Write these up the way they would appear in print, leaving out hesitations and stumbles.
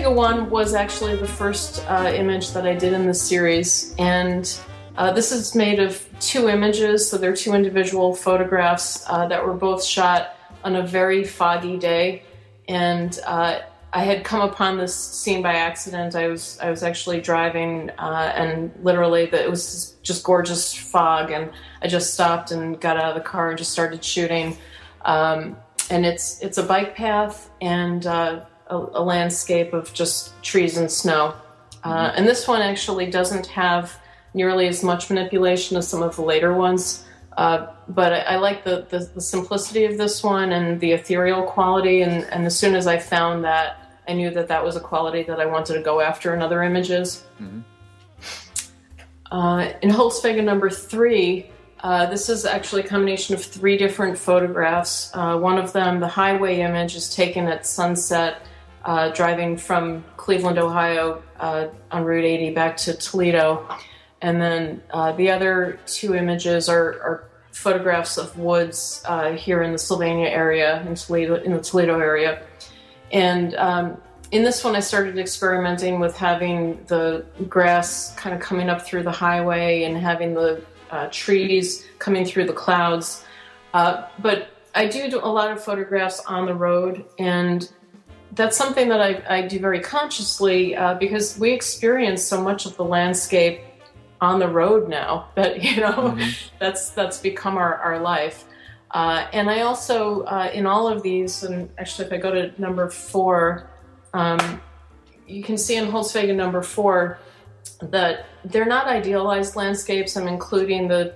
Holzwege 1 was actually the first image that I did in the series, and this is made of 2 images, so they're 2 individual photographs that were both shot on a very foggy day, and I had come upon this scene by accident. I was actually driving, and literally it was just gorgeous fog, and I just stopped and got out of the car and just started shooting. And it's a bike path and a landscape of just trees and snow. And this one actually doesn't have nearly as much manipulation as some of the later ones. But I like the simplicity of this one and the ethereal quality, and as soon as I found that, I knew that was a quality that I wanted to go after in other images. Mm-hmm. In Holzwege number 3, this is actually a combination of 3 different photographs. One of them, the highway image, is taken at sunset, driving from Cleveland, Ohio, on Route 80 back to Toledo. And then the other 2 images are photographs of woods here in the Sylvania area, in the Toledo area. And in this one, I started experimenting with having the grass kind of coming up through the highway and having the trees coming through the clouds. But I do a lot of photographs on the road, and that's something that I do very consciously because we experience so much of the landscape on the road now that, mm-hmm. that's become our life. And I also, in all of these, and actually if I go to number 4, you can see in Holzwege number 4 that they're not idealized landscapes. I'm including the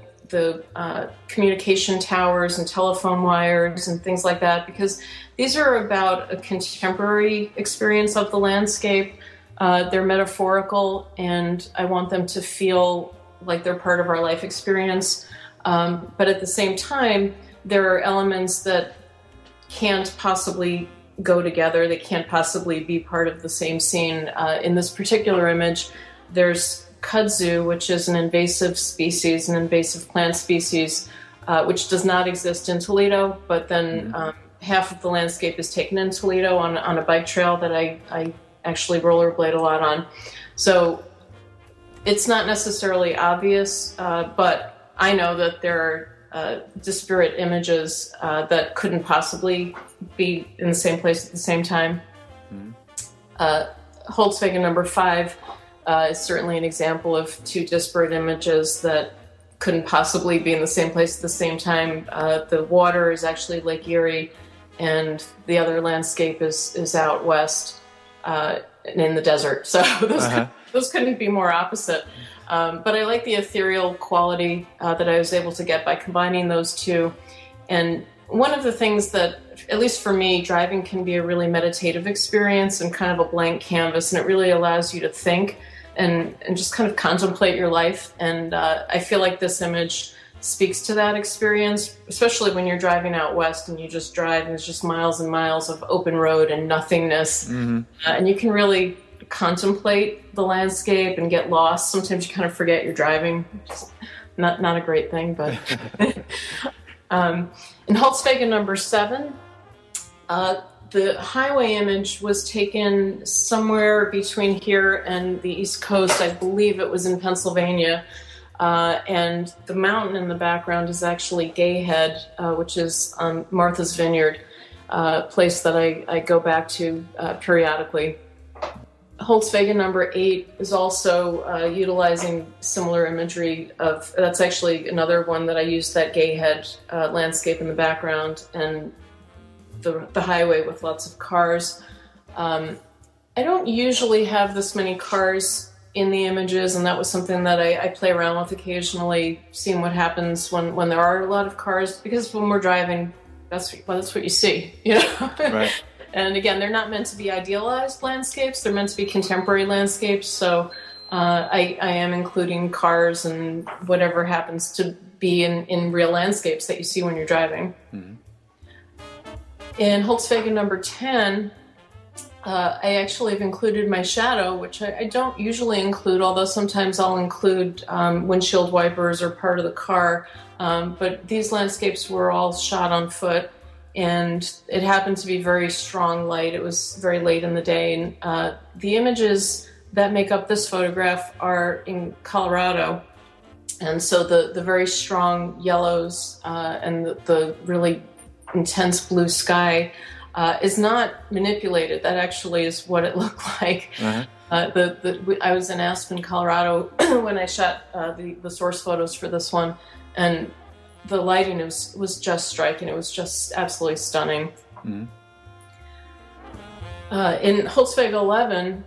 communication towers and telephone wires and things like that, because these are about a contemporary experience of the landscape. They're metaphorical, and I want them to feel like they're part of our life experience. But at the same time, there are elements that can't possibly go together. They can't possibly be part of the same scene. In this particular image, there's kudzu, which is an invasive species, an invasive plant species, which does not exist in Toledo, but then half of the landscape is taken in Toledo on a bike trail that I actually rollerblade a lot on. So it's not necessarily obvious, but I know that there are disparate images that couldn't possibly be in the same place at the same time. Holzwege number 5 is certainly an example of 2 disparate images that couldn't possibly be in the same place at the same time. The water is actually Lake Erie, and the other landscape is out west in the desert. So those couldn't be more opposite. But I like the ethereal quality that I was able to get by combining those 2. And one of the things that, at least for me, driving can be a really meditative experience and kind of a blank canvas, and it really allows you to think and just kind of contemplate your life. And I feel like this image speaks to that experience, especially when you're driving out west and you just drive and there's just miles and miles of open road and nothingness. And you can really contemplate the landscape and get lost. Sometimes you kind of forget you're driving. Not a great thing, but in Holzwege number 7, the highway image was taken somewhere between here and the East Coast. I believe it was in Pennsylvania. And the mountain in the background is actually Gayhead, which is on Martha's Vineyard, a place that I go back to periodically. Holzwege number 8 is also utilizing similar imagery that's actually another one that I used, that Gayhead landscape in the background and the highway with lots of cars. I don't usually have this many cars in the images, and that was something that I play around with occasionally, seeing what happens when there are a lot of cars, because when we're driving, that's what you see, Right. And again, they're not meant to be idealized landscapes. They're meant to be contemporary landscapes. So I am including cars and whatever happens to be in real landscapes that you see when you're driving. In Holzwege number 10, I actually have included my shadow, which I don't usually include, although sometimes I'll include windshield wipers or part of the car. But these landscapes were all shot on foot. and it happened to be very strong light. It was very late in the day, and the images that make up this photograph are in Colorado, and so the very strong yellows and the really intense blue sky is not manipulated. That actually is what it looked like. Uh-huh. I was in Aspen, Colorado when I shot the source photos for this one, and the lighting was just striking. It was just absolutely stunning. Mm-hmm. In Holzwege 11,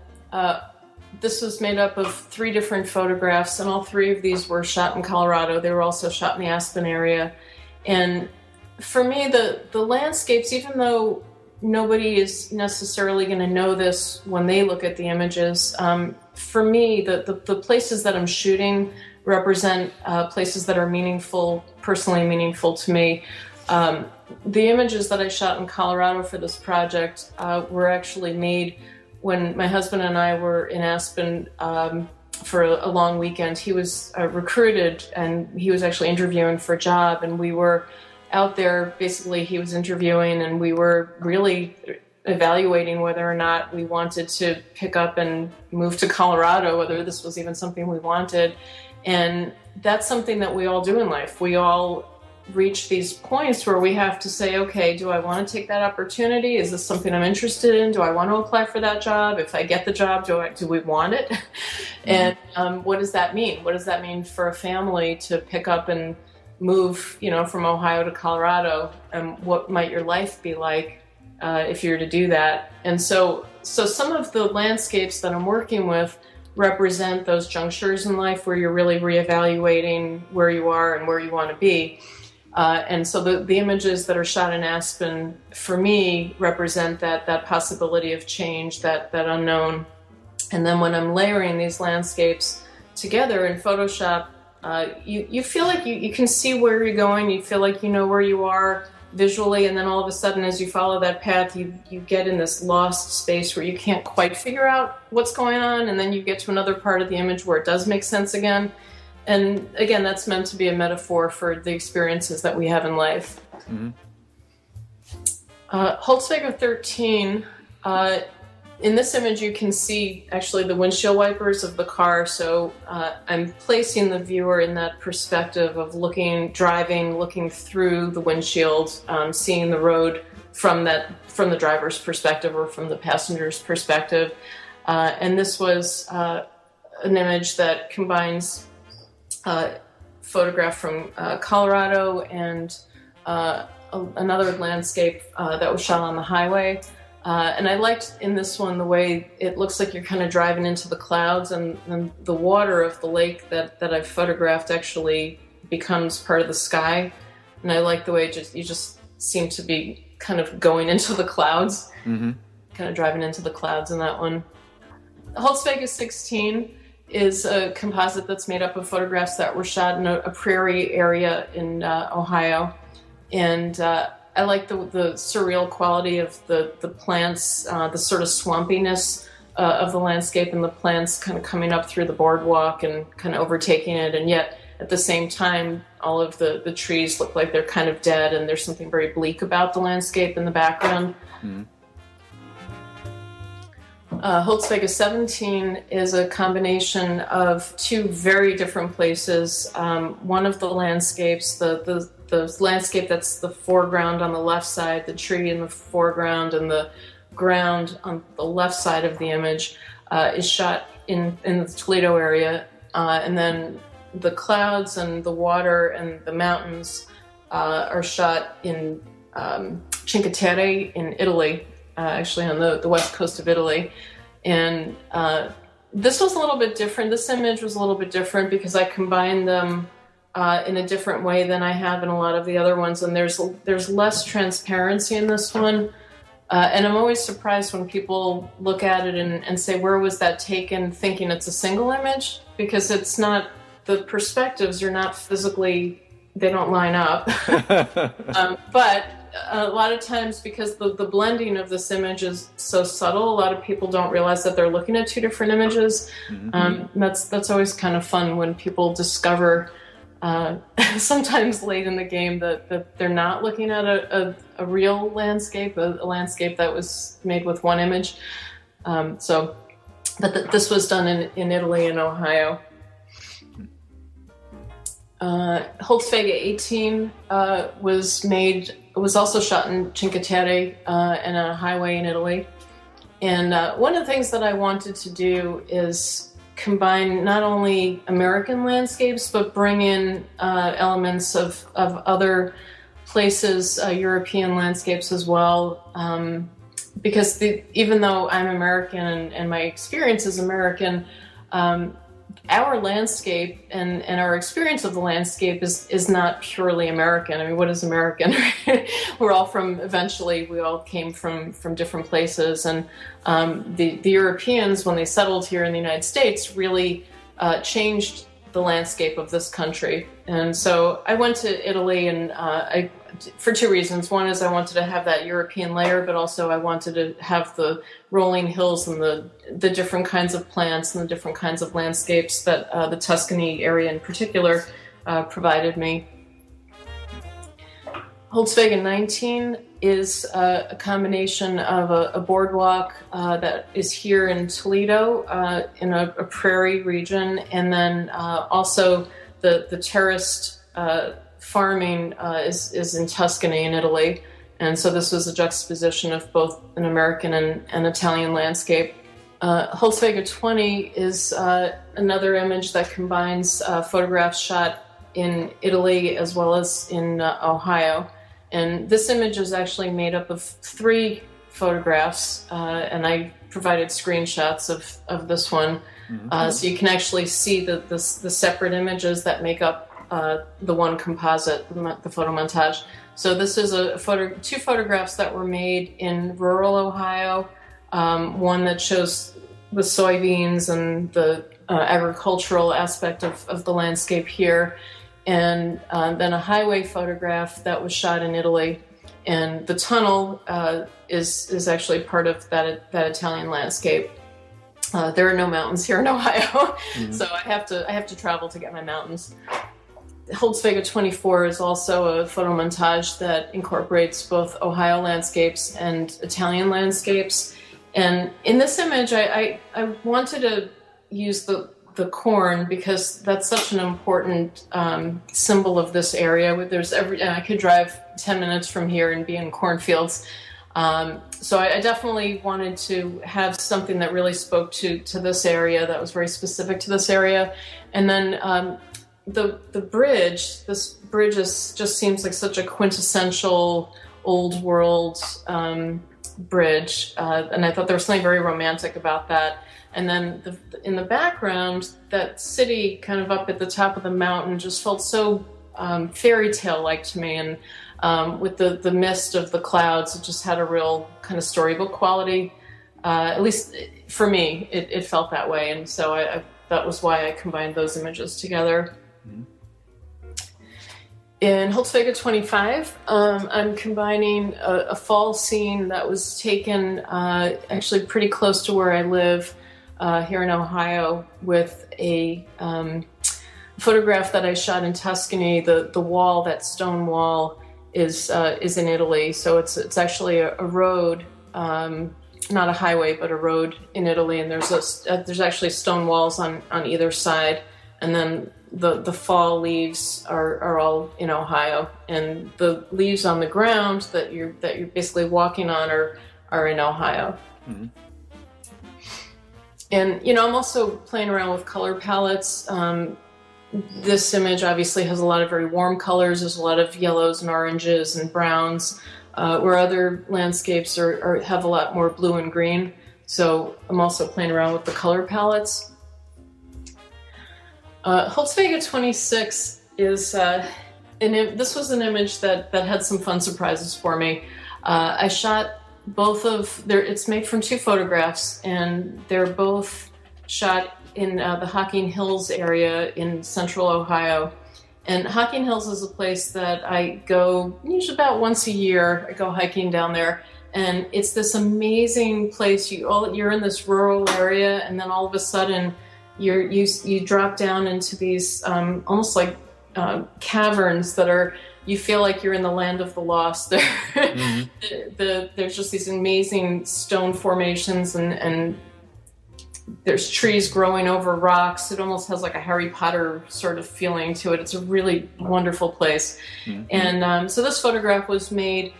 this was made up of 3 different photographs, and all 3 of these were shot in Colorado. They were also shot in the Aspen area. And for me, the landscapes, even though nobody is necessarily going to know this when they look at the images, for me, the places that I'm shooting represent places that are meaningful, personally meaningful to me. The images that I shot in Colorado for this project were actually made when my husband and I were in Aspen for a long weekend. He was recruited, and he was actually interviewing for a job, and we were out there. Basically, he was interviewing, and we were really evaluating whether or not we wanted to pick up and move to Colorado, whether this was even something we wanted. And that's something that we all do in life. We all reach these points where we have to say, okay, do I want to take that opportunity? Is this something I'm interested in? Do I want to apply for that job? If I get the job, do we want it? And what does that mean? What does that mean for a family to pick up and move, from Ohio to Colorado? And what might your life be like if you were to do that? And so some of the landscapes that I'm working with represent those junctures in life where you're really reevaluating where you are and where you want to be. And so the images that are shot in Aspen, for me, represent that possibility of change, that unknown. And then when I'm layering these landscapes together in Photoshop, you feel like you can see where you're going, you feel like you know where you are visually, and then all of a sudden, as you follow that path, you get in this lost space where you can't quite figure out what's going on, and then you get to another part of the image where it does make sense again. And again, that's meant to be a metaphor for the experiences that we have in life. Mm-hmm. Holzwege 13, in this image you can see actually the windshield wipers of the car, so I'm placing the viewer in that perspective of driving, looking through the windshield, seeing the road from the driver's perspective or from the passenger's perspective. And this was an image that combines photograph from Colorado and another landscape that was shot on the highway. And I liked in this one the way it looks like you're kind of driving into the clouds, and the water of the lake that I've photographed actually becomes part of the sky. And I like the way you just seem to be kind of going into the clouds, mm-hmm. kind of driving into the clouds in that one. Holzwege 16 is a composite that's made up of photographs that were shot in a prairie area in Ohio. And I like the surreal quality of the plants, the sort of swampiness of the landscape, and the plants kind of coming up through the boardwalk and kind of overtaking it. And yet, at the same time, all of the trees look like they're kind of dead, and there's something very bleak about the landscape in the background. Mm-hmm. Holzwege 17 is a combination of 2 very different places. One of the landscapes, the landscape that's the foreground on the left side, the tree in the foreground, and the ground on the left side of the image is shot in the Toledo area. And then the clouds and the water and the mountains are shot in Cinque Terre in Italy, actually on the west coast of Italy. And this was a little bit different. This image was a little bit different because I combined them in a different way than I have in a lot of the other ones. And there's less transparency in this one. And I'm always surprised when people look at it and say, where was that taken, thinking it's a single image? Because it's not, the perspectives are not physically, they don't line up. But a lot of times, because the blending of this image is so subtle, a lot of people don't realize that they're looking at 2 different images. Mm-hmm. That's always kind of fun when people discover sometimes late in the game that they're not looking at a real landscape, a landscape that was made with one image. But this was done in Italy and Ohio. Holzwege 18 was also shot in Cinque Terre in a highway in Italy. And one of the things that I wanted to do is combine not only American landscapes, but bring in elements of other places, European landscapes as well. Because even though I'm American and my experience is American, our landscape and our experience of the landscape is not purely American. I mean, what is American? We all came from different places, and the Europeans, when they settled here in the United States, really changed the landscape of this country. And so I went to Italy, and for two reasons. One is I wanted to have that European layer, but also I wanted to have the rolling hills and the different kinds of plants and the different kinds of landscapes that the Tuscany area in particular provided me. Holzwege 19 is a combination of a boardwalk that is here in Toledo in a prairie region, and then also the terraced farming is in Tuscany in Italy. And so this was a juxtaposition of both an American and Italian landscape. Holzwege 20 is another image that combines photographs shot in Italy as well as in Ohio. And this image is actually made up of 3 photographs, and I provided screenshots of this one. Mm-hmm. So you can actually see the separate images that make up the one composite, the photo montage. So this is 2 photographs that were made in rural Ohio. One that shows the soybeans and the agricultural aspect of the landscape here, and then a highway photograph that was shot in Italy. And the tunnel is actually part of that Italian landscape. There are no mountains here in Ohio, mm-hmm. So I have to travel to get my mountains. Holzwege 24 is also a photo montage that incorporates both Ohio landscapes and Italian landscapes. And in this image, I wanted to use the corn because that's such an important symbol of this area. I could drive 10 minutes from here and be in cornfields. So I definitely wanted to have something that really spoke to this area, that was very specific to this area. And then the bridge, this bridge just seems like such a quintessential old world bridge, and I thought there was something very romantic about that. And then in the background, that city kind of up at the top of the mountain just felt so fairy tale-like to me, and with the mist of the clouds, it just had a real kind of storybook quality. At least for me, it felt that way, and so that was why I combined those images together. In Holzwege 25, I'm combining a fall scene that was taken actually pretty close to where I live here in Ohio with a photograph that I shot in Tuscany. The wall, that stone wall, is in Italy. So it's actually a road, not a highway, but a road in Italy. And there's actually stone walls on either side. And then the fall leaves are all in Ohio, and the leaves on the ground that you're basically walking on are in Ohio. Mm-hmm. And I'm also playing around with color palettes. This image obviously has a lot of very warm colors. There's a lot of yellows and oranges and browns, where other landscapes have a lot more blue and green. So I'm also playing around with the color palettes. Holzwege 26 is, this was an image that had some fun surprises for me. I shot it's made from 2 photographs, and they're both shot in the Hocking Hills area in central Ohio. And Hocking Hills is a place that I go usually about once a year. I go hiking down there, and it's this amazing place. You're in this rural area, and then all of a sudden you drop down into these almost like caverns that are, you feel like you're in the land of the lost. There's just these amazing stone formations, and there's trees growing over rocks. It almost has like a Harry Potter sort of feeling to it. It's a really wonderful place. And so this photograph was made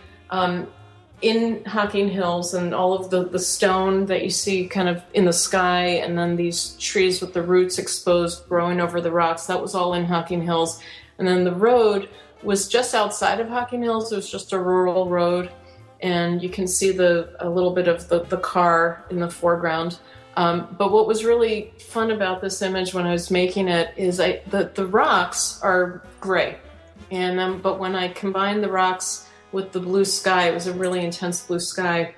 in Hocking Hills, and all of the stone that you see kind of in the sky, and then these trees with the roots exposed growing over the rocks, that was all in Hocking Hills. And then the road was just outside of Hocking Hills. It was just a rural road, and you can see a little bit of the car in the foreground. But what was really fun about this image when I was making it is the rocks are gray, and but when I combined the rocks with the blue sky, it was a really intense blue sky.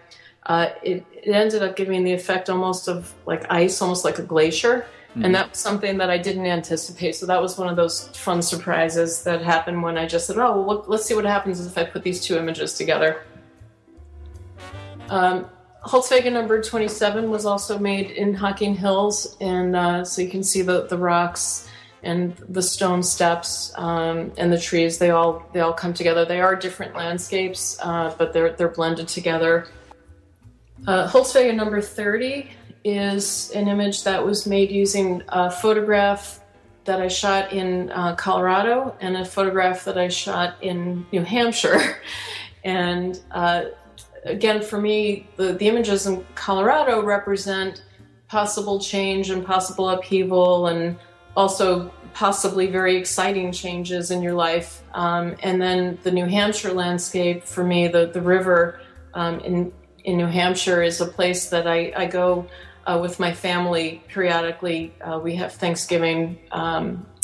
It ended up giving the effect almost of like ice, almost like a glacier. And that was something that I didn't anticipate. So that was one of those fun surprises that happened when I just said, oh, well, let's see what happens if I put these two images together. Holzwege number 27 was also made in Hocking Hills. And so you can see the rocks and the stone steps and the trees. They all come together. They are different landscapes, but they're blended together. Holzwege number 30 is an image that was made using a photograph that I shot in Colorado and a photograph that I shot in New Hampshire. And again, for me, the images in Colorado represent possible change and possible upheaval, and also possibly very exciting changes in your life. And then the New Hampshire landscape, for me, the river in New Hampshire is a place that I go with my family periodically. We have Thanksgiving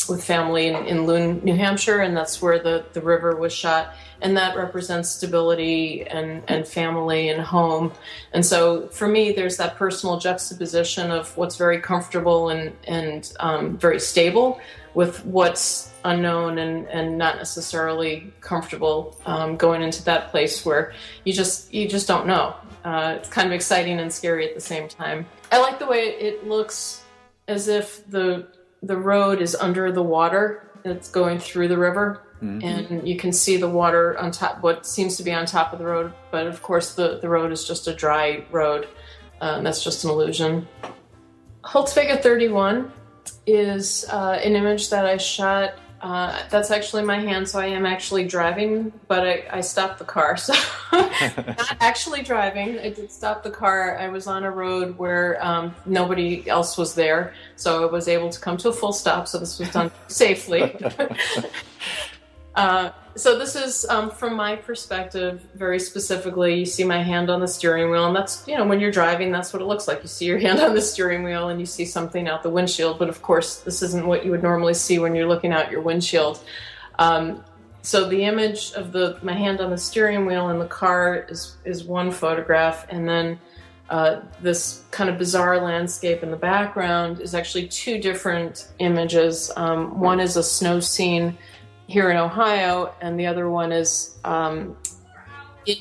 with family in Loon, New Hampshire, and that's where the river was shot. And that represents stability and family and home. And so for me, there's that personal juxtaposition of what's very comfortable and very stable with what's unknown and not necessarily comfortable, going into that place where you just don't know. It's kind of exciting and scary at the same time. I like the way it looks as if the road is under the water. It's going through the river. And you can see the water on top, what seems to be on top of the road. But of course, the road is just a dry road. That's just an illusion. Holzwege 31 is an image that I shot. That's actually my hand, so I am actually driving, but I stopped the car. So not actually driving. I did stop the car. I was on a road where nobody else was there, so I was able to come to a full stop. So this was done safely. So this is, from my perspective, very specifically, you see my hand on the steering wheel, and that's, when you're driving, that's what it looks like. You see your hand on the steering wheel and you see something out the windshield, but of course, this isn't what you would normally see when you're looking out your windshield. So the image of my hand on the steering wheel in the car is one photograph, and then this kind of bizarre landscape in the background is actually two different images. One is a snow scene here in Ohio, and the other one is in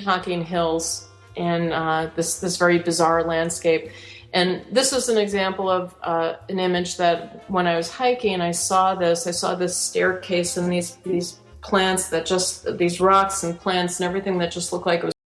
Hocking Hills, and this very bizarre landscape. And this is an example of an image that when I was hiking, I saw this staircase and these plants that these rocks and plants and everything that just looked like it